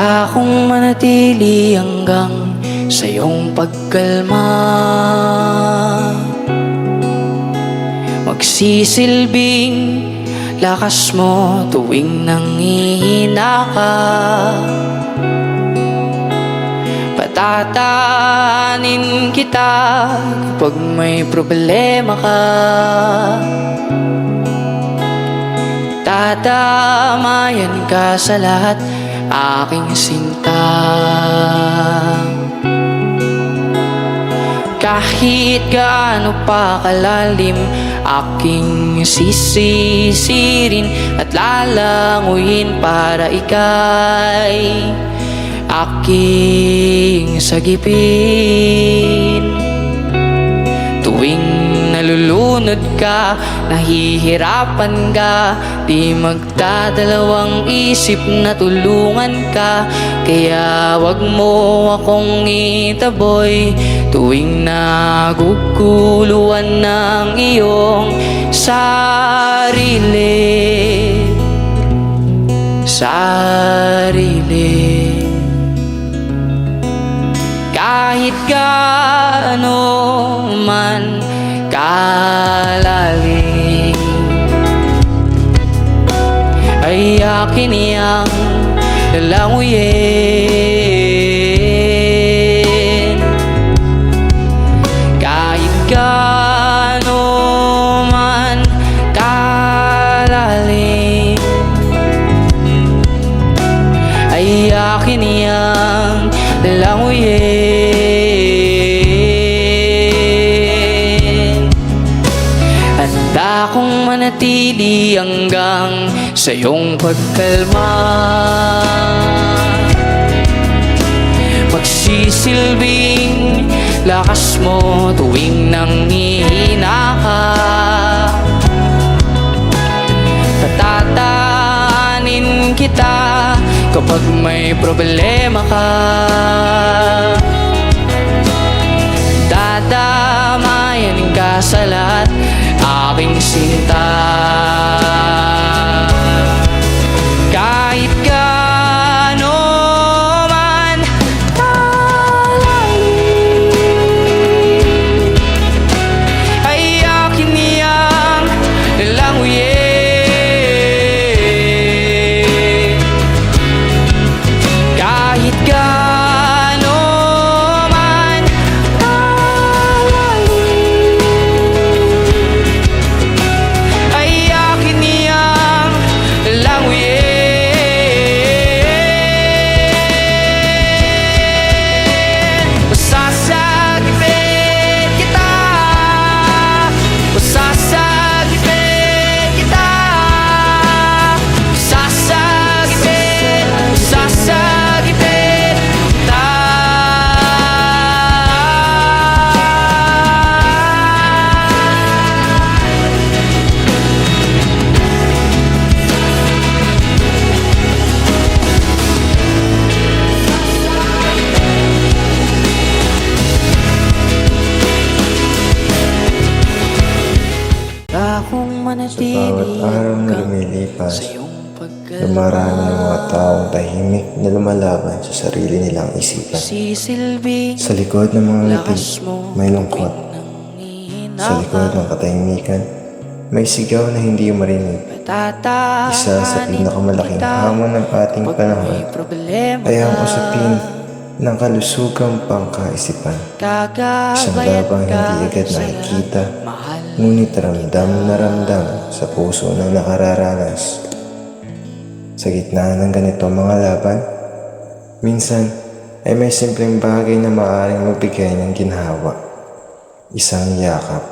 akong manatili hanggang sa iyong pagkalma. Magsisilbing lakas mo tuwing nangihina ka. Patatahanin kita kapag may problema ka. Tatamayan ka sa lahat, aking sinta. Kahit gaano pa kalalim aking sisisirin at lalanguyin para ika'y aking sagipin. Tuwing nalulunod ka, nahihirapan ka, di magdadalawang isip na tulungan ka. Kaya wag mo akong itaboy tuwing naguguluhan ng iyong sarili. Kahit gaano man kalalim, ay akin iyang lalanguyin. Kahit gaano man kalalim, ay akin iyang lalanguyin. Handa akong manatili hanggang sa iyong pagkalma. Magsisilbing lakas mo tuwing nangihina ka. Patatahanin kita kapag may problema ka. Dadamayan ka sa lahat, aking sinta. Kahit gaano man kalalim, ay akin iyang lalanguyin. Kahit gaano man kalalim, ay akin iyang lalanguyin. Masasagipin kita, masasagipin kita, masasagipin, masasagipin kita. Akong Sa manatili bawat araw na hanggang lumilipas, sa iyong pagkalma. dumarami ang mga taong tahimik na lumalaban sa sarili nilang isipan. Magsisilbing Sa likod ng mga ngiti, lakas mo may lungkot. tuwing Sa likod ng katahimikan, may sigaw na hindi marinig. Isa sa pinakamalaking hamon ng ating panahon ay ang usapin ng kalusugang pangkaisipan. Isang labang hindi agad nakikita, ngunit ramdam na ramdam sa puso ng nakararanas. Sa gitna ng ganito mga laban, minsan ay may simpleng bagay na maaaring magbigay ng ginhawa. Isang yakap,